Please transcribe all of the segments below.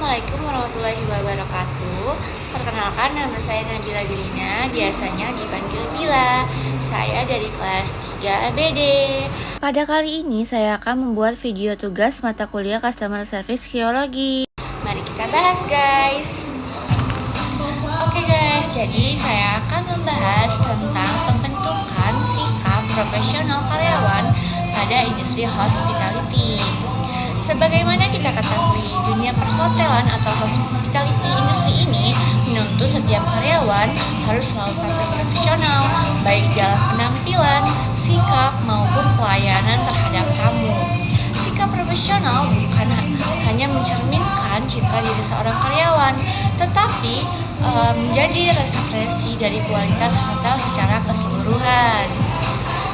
Assalamualaikum warahmatullahi wabarakatuh. Perkenalkan, nama saya Nabila Jelina, biasanya dipanggil Bila. Saya dari kelas 3 ABD. Pada kali ini saya akan membuat video tugas mata kuliah Customer Service Geologi. Mari kita bahas, guys. Oke guys, jadi saya akan membahas tentang pembentukan sikap profesional karyawan pada industri hospitality. Sebagaimana kita ketahui, dunia perhotelan atau hospitality industri ini menuntut setiap karyawan harus selalu tampil profesional, baik dalam penampilan, sikap, maupun pelayanan terhadap tamu. Sikap profesional bukan hanya mencerminkan citra diri seorang karyawan, tetapi menjadi resepsi dari kualitas hotel secara keseluruhan.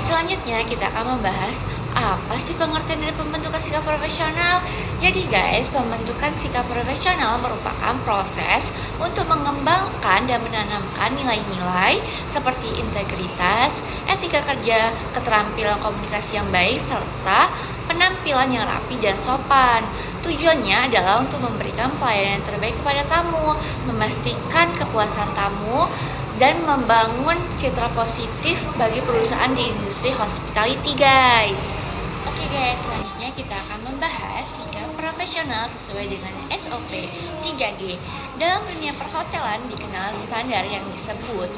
Selanjutnya kita akan membahas apa sih pengertian dari pembentukan sikap profesional. Jadi guys, pembentukan sikap profesional merupakan proses untuk mengembangkan dan menanamkan nilai-nilai seperti integritas, etika kerja, keterampilan komunikasi yang baik, serta penampilan yang rapi dan sopan. Tujuannya adalah untuk memberikan pelayanan yang terbaik kepada tamu, memastikan kepuasan tamu, dan membangun citra positif bagi perusahaan di industri hospitality, guys. Oke guys, selanjutnya kita akan membahas sikap profesional sesuai dengan SOP 3G. Dalam dunia perhotelan dikenal standar yang disebut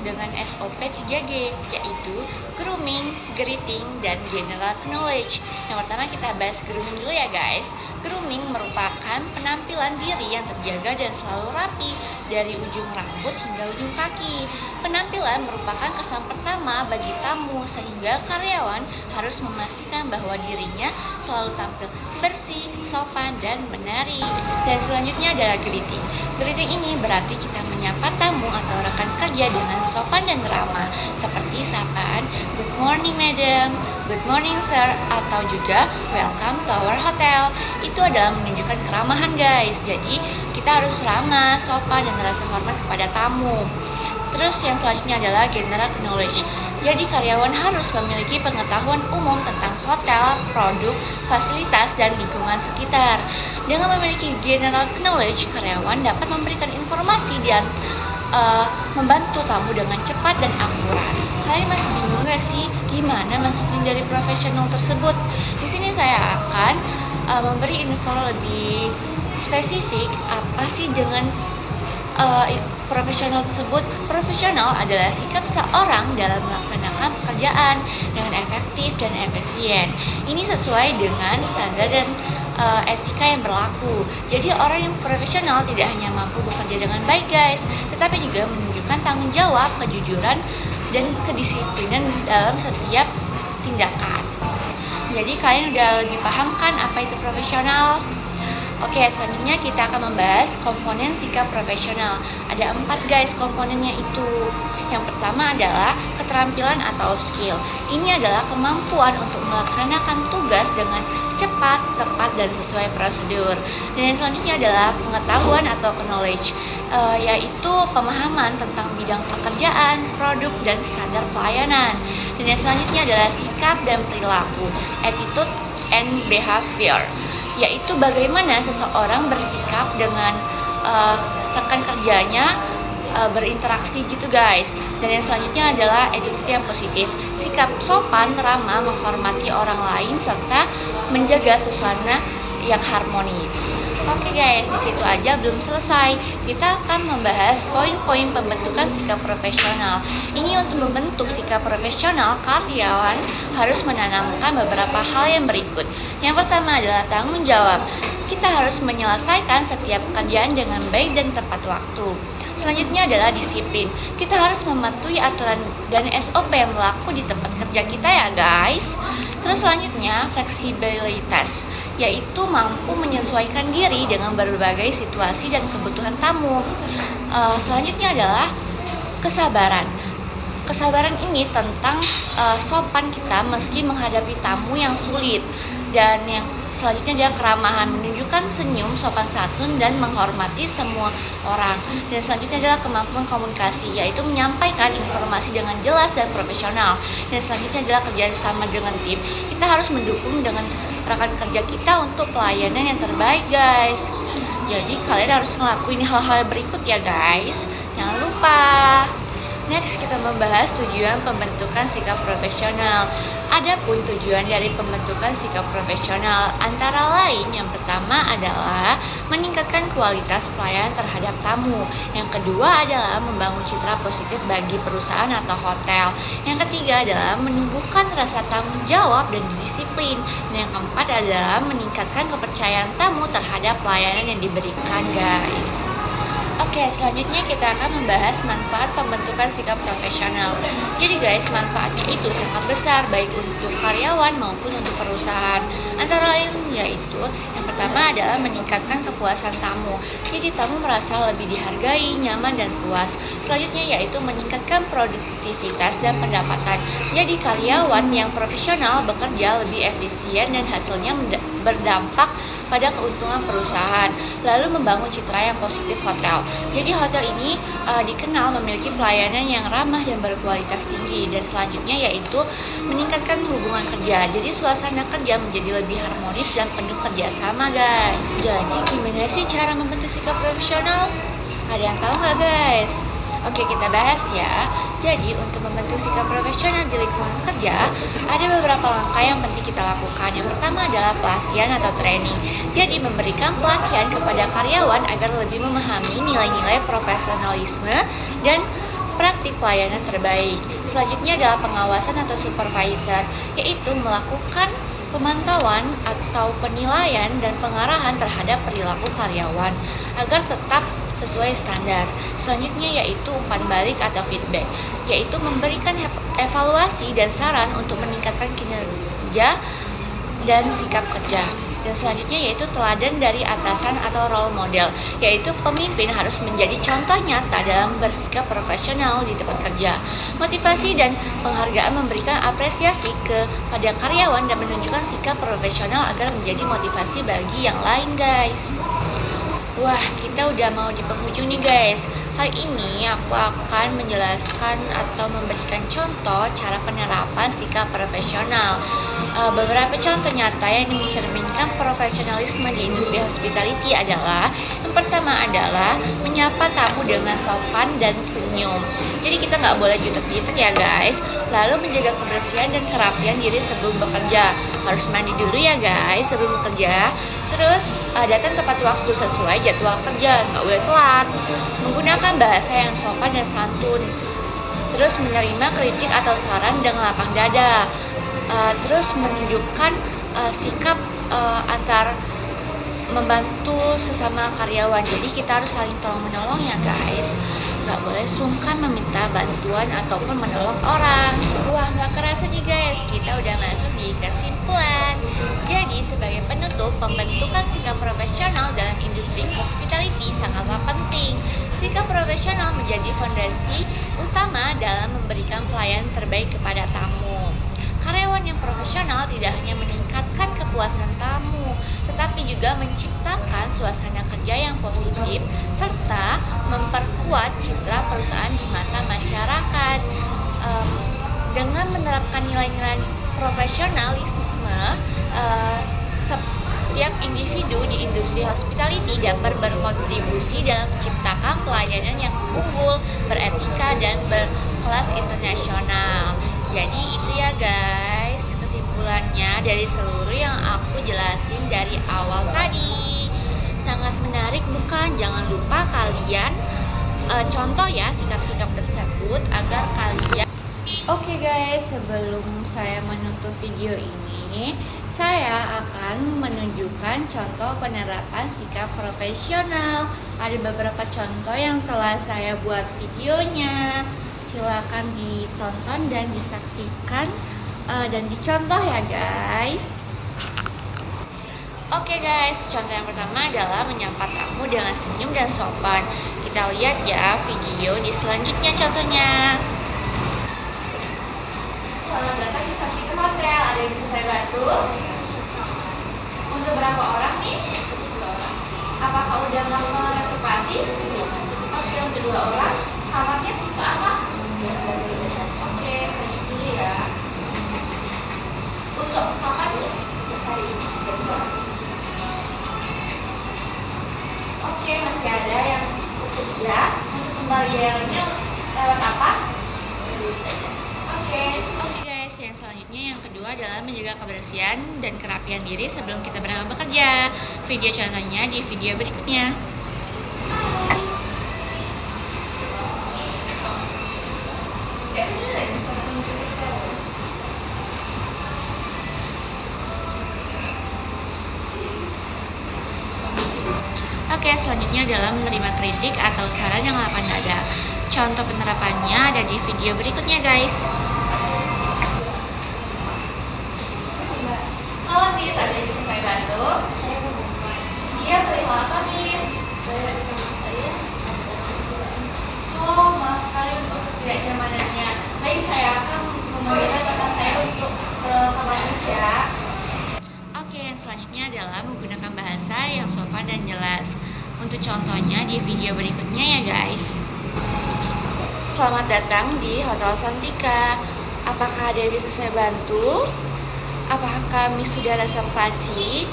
dengan SOP 3G, yaitu grooming, greeting, dan general knowledge. Yang pertama kita bahas grooming dulu ya guys. Grooming merupakan penampilan diri yang terjaga dan selalu rapi dari ujung rambut hingga ujung kaki. Penampilan merupakan kesan pertama bagi tamu sehingga karyawan harus memastikan bahwa dirinya selalu tampil bersih, sopan, dan menarik. Dan selanjutnya adalah greeting. Greeting ini berarti kita menyapa tamu atau rekan kerja dengan sopan dan ramah, seperti sapaan "Good morning madam", "Good morning sir", atau juga "Welcome to our hotel". Itu adalah menunjukkan keramahan guys. Jadi kita harus ramah, sopan, dan rasa hormat kepada tamu. Terus yang selanjutnya adalah general knowledge. Jadi karyawan harus memiliki pengetahuan umum tentang hotel, produk, fasilitas, dan lingkungan sekitar. Dengan memiliki general knowledge, karyawan dapat memberikan informasi dan membantu tamu dengan cepat dan akurat. Kalian masih bingung gak sih gimana maksudnya dari profesional tersebut? Di sini saya akan memberi info lebih spesifik apa sih dengan profesional tersebut. Profesional adalah sikap seorang dalam melaksanakan pekerjaan dengan efektif dan efisien. Ini sesuai dengan standar dan etika yang berlaku. Jadi orang yang profesional tidak hanya mampu bekerja dengan baik guys, tetapi juga menunjukkan tanggung jawab, kejujuran, dan kedisiplinan dalam setiap tindakan. Jadi kalian udah lebih paham kan apa itu profesional? Oke, selanjutnya kita akan membahas komponen sikap profesional. Ada 4 guys komponennya itu. Yang pertama adalah keterampilan atau skill. Ini adalah kemampuan untuk melaksanakan tugas dengan cepat, tepat, dan sesuai prosedur. Dan yang selanjutnya adalah pengetahuan atau knowledge, yaitu pemahaman tentang bidang pekerjaan, produk, dan standar pelayanan. Dan yang selanjutnya adalah sikap dan perilaku, attitude and behavior, yaitu bagaimana seseorang bersikap dengan rekan kerjanya, berinteraksi gitu guys. Dan yang selanjutnya adalah attitude yang positif, sikap sopan, ramah, menghormati orang lain, serta menjaga suasana yang harmonis. Oke guys, di situ aja belum selesai. Kita akan membahas poin-poin pembentukan sikap profesional. Ini untuk membentuk sikap profesional, karyawan harus menanamkan beberapa hal yang berikut. Yang pertama adalah tanggung jawab. Kita harus menyelesaikan setiap pekerjaan dengan baik dan tepat waktu. Selanjutnya adalah disiplin. Kita harus mematuhi aturan dan SOP yang berlaku di tempat kerja kita ya guys. Terus selanjutnya fleksibilitas, yaitu mampu menyesuaikan diri dengan berbagai situasi dan kebutuhan tamu. Selanjutnya adalah kesabaran. Kesabaran ini tentang sopan kita meski menghadapi tamu yang sulit. Dan yang selanjutnya adalah keramahan, menunjukkan senyum, sopan santun, dan menghormati semua orang. Dan selanjutnya adalah kemampuan komunikasi, yaitu menyampaikan informasi dengan jelas dan profesional. Dan selanjutnya adalah kerjasama dengan tim. Kita harus mendukung dengan rekan kerja kita untuk pelayanan yang terbaik guys. Jadi kalian harus ngelakuin hal-hal berikut ya guys. Jangan lupa. Next, kita membahas tujuan pembentukan sikap profesional. Adapun tujuan dari pembentukan sikap profesional antara lain yang pertama adalah meningkatkan kualitas pelayanan terhadap tamu. Yang kedua adalah membangun citra positif bagi perusahaan atau hotel. Yang ketiga adalah menumbuhkan rasa tanggung jawab dan disiplin. Dan yang keempat adalah meningkatkan kepercayaan tamu terhadap pelayanan yang diberikan, guys. Oke, selanjutnya kita akan membahas manfaat pembentukan sikap profesional. Jadi guys, manfaatnya itu sangat besar baik untuk karyawan maupun untuk perusahaan. Antara lain yaitu yang pertama adalah meningkatkan kepuasan tamu. Jadi tamu merasa lebih dihargai, nyaman dan puas. Selanjutnya yaitu meningkatkan produktivitas dan pendapatan. Jadi karyawan yang profesional bekerja lebih efisien dan hasilnya berdampak pada keuntungan perusahaan. Lalu membangun citra yang positif hotel. Jadi hotel ini dikenal memiliki pelayanan yang ramah dan berkualitas tinggi. Dan selanjutnya yaitu meningkatkan hubungan kerja. Jadi suasana kerja menjadi lebih harmonis dan penuh kerjasama, guys. Jadi gimana sih cara membentuk sikap profesional? Ada yang tahu nggak, guys? Oke, kita bahas ya. Jadi untuk membentuk sikap profesional di lingkungan kerja, ada beberapa langkah yang penting kita lakukan. Yang pertama adalah pelatihan atau training. Jadi memberikan pelatihan kepada karyawan agar lebih memahami nilai-nilai profesionalisme dan praktik pelayanan terbaik. Selanjutnya adalah pengawasan atau supervisor, yaitu melakukan pemantauan atau penilaian dan pengarahan terhadap perilaku karyawan agar tetap sesuai standar. Selanjutnya yaitu umpan balik atau feedback, yaitu memberikan evaluasi dan saran untuk meningkatkan kinerja dan sikap kerja. Dan selanjutnya yaitu teladan dari atasan atau role model, yaitu pemimpin harus menjadi contoh nyata dalam bersikap profesional di tempat kerja. Motivasi dan penghargaan memberikan apresiasi kepada karyawan dan menunjukkan sikap profesional agar menjadi motivasi bagi yang lain, guys. Wah, kita udah mau di penghujung nih guys. Kali ini aku akan menjelaskan atau memberikan contoh cara penerapan sikap profesional. Beberapa contoh nyata yang mencerminkan profesionalisme di industri hospitality adalah yang pertama adalah menyapa tamu dengan sopan dan senyum. Jadi kita nggak boleh jutek-jutek ya guys. Lalu menjaga kebersihan dan kerapian diri sebelum bekerja. Harus mandi dulu ya guys sebelum bekerja. Terus datang tepat waktu sesuai jadwal kerja, nggak boleh telat. Menggunakan bahasa yang sopan dan santun. Terus menerima kritik atau saran dengan lapang dada. Terus menunjukkan sikap antar membantu sesama karyawan. Jadi kita harus saling tolong menolong ya guys. Gak boleh sungkan meminta bantuan ataupun menolong orang. Wah, gak kerasa nih guys, kita udah masuk di kesimpulan. Jadi sebagai penutup, pembentukan sikap profesional dalam industri hospitality sangatlah penting. Sikap profesional menjadi fondasi utama dalam memberikan pelayanan terbaik kepada tamu. Karyawan yang profesional tidak hanya meningkatkan kepuasan tamu, tetapi juga menciptakan suasana kerja yang positif serta memperkuat citra perusahaan di mata masyarakat. Dengan menerapkan nilai-nilai profesionalisme, setiap individu di industri hospitality dapat berkontribusi dalam menciptakan pelayanan yang unggul, beretika, dan berkelas internasional. Jadi itu ya guys kesimpulannya dari seluruh yang aku jelasin dari awal tadi. Sangat menarik bukan? Jangan lupa kalian contoh ya sikap-sikap tersebut agar kalian. Oke guys, sebelum saya menutup video ini, saya akan menunjukkan contoh penerapan sikap profesional. Ada beberapa contoh yang telah saya buat videonya. Silakan ditonton dan disaksikan dan dicontoh ya guys. Oke guys, contoh yang pertama adalah menyapa tamu dengan senyum dan sopan. Kita lihat ya video di selanjutnya contohnya. Selamat datang di Sakti Hotel. Ada yang bisa saya bantu? Untuk berapa orang, Miss? Apakah udah melakukan reservasi? Oke, untuk 2 orang. Kamarnya tipe apa? Oke, saya cek dulu ya. Untuk kapan, Miss? Oke, masih ada yang tersedia. Untuk pembayarannya lewat apa? Oke guys, yang selanjutnya yang kedua adalah menjaga kebersihan dan kerapian diri sebelum kita berangkat bekerja. Video contohnya di video berikutnya. Oke, selanjutnya adalah menerima kritik atau saran yang lapang dada. Contoh penerapannya ada di video berikutnya guys. Halo Miss, ada yang bisa saya bantu? Iya, perihal apa Miss? Oh, maaf sekali untuk ketidaknyamanannya. Baik, saya akan membagikan rekan saya untuk ke kamar Miss ya. Oke, yang selanjutnya adalah menggunakan bahasa yang sopan dan jelas. Untuk contohnya di video berikutnya ya guys. Selamat datang di Hotel Santika. Apakah ada yang bisa saya bantu? Apakah kami sudah reservasi?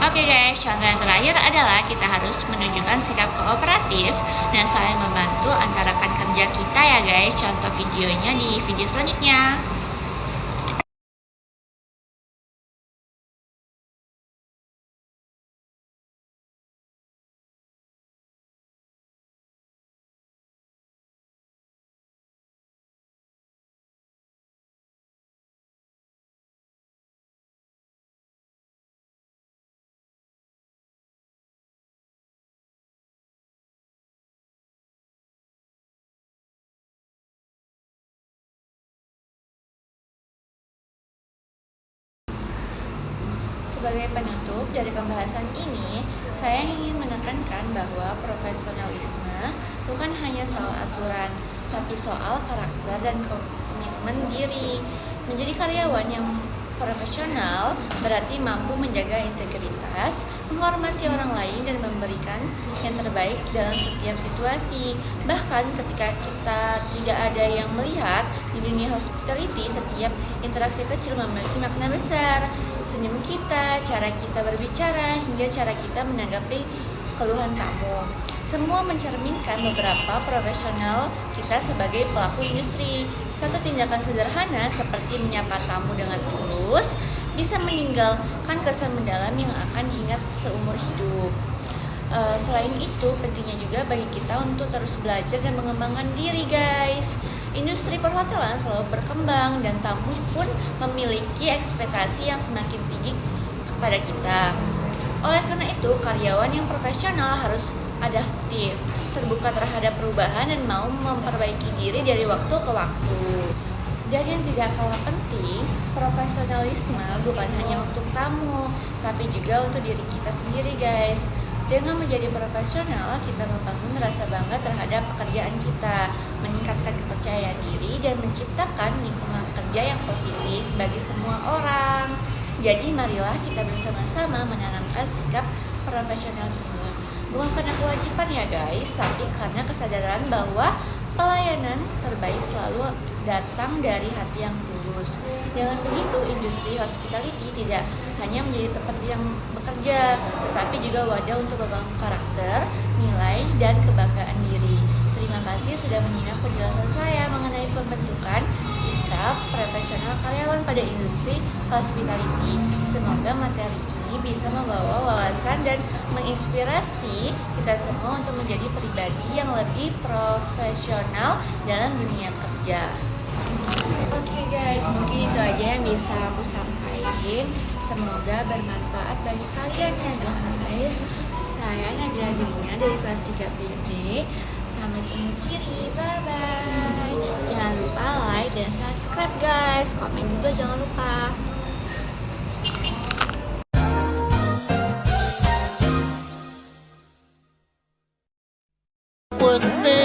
Oke guys, contoh yang terakhir adalah kita harus menunjukkan sikap kooperatif dan saling membantu antara rekan kerja kita ya guys. Contoh videonya di video selanjutnya. Sebagai penutup dari pembahasan ini, saya ingin menekankan bahwa profesionalisme bukan hanya soal aturan, tapi soal karakter dan komitmen diri. Menjadi karyawan yang profesional berarti mampu menjaga integritas, menghormati orang lain, dan memberikan yang terbaik dalam setiap situasi. Bahkan ketika kita tidak ada yang melihat, di dunia hospitality setiap interaksi kecil memiliki makna besar. Senyum kita, cara kita berbicara, hingga cara kita menanggapi keluhan tamu. Semua mencerminkan beberapa profesional kita sebagai pelaku industri. Satu tindakan sederhana seperti menyapa tamu dengan tulus bisa meninggalkan kesan mendalam yang akan diingat seumur hidup. Selain itu, pentingnya juga bagi kita untuk terus belajar dan mengembangkan diri guys. Industri perhotelan selalu berkembang dan tamu pun memiliki ekspektasi yang semakin tinggi kepada kita. Oleh karena itu, karyawan yang profesional harus adaptif, terbuka terhadap perubahan, dan mau memperbaiki diri dari waktu ke waktu. Dan yang tidak kalah penting, profesionalisme bukan hanya untuk tamu, tapi juga untuk diri kita sendiri guys. Dengan menjadi profesional, kita membangun rasa bangga terhadap pekerjaan kita, meningkatkan kepercayaan diri, dan menciptakan lingkungan kerja yang positif bagi semua orang. Jadi marilah kita bersama-sama menanamkan sikap profesional ini. Bukan karena kewajiban ya guys, tapi karena kesadaran bahwa pelayanan terbaik selalu datang dari hati yang tulus. Dengan begitu, industri hospitality tidak hanya menjadi tempat yang bekerja, tetapi juga wadah untuk membangun karakter, nilai, dan kebanggaan diri. Terima kasih sudah menyimak penjelasan saya mengenai pembentukan sikap profesional karyawan pada industri hospitality. Semoga materi ini bisa membawa wawasan dan menginspirasi kita semua untuk menjadi pribadi yang lebih profesional dalam dunia kerja. Oke guys, mungkin itu aja yang bisa aku sampaikan. Semoga bermanfaat bagi kalian ya guys. Saya Nabila Jelina dari kelas 3 BD. Pamit undur diri, bye bye. Jangan lupa like dan subscribe guys. Komen juga jangan lupa. What's this?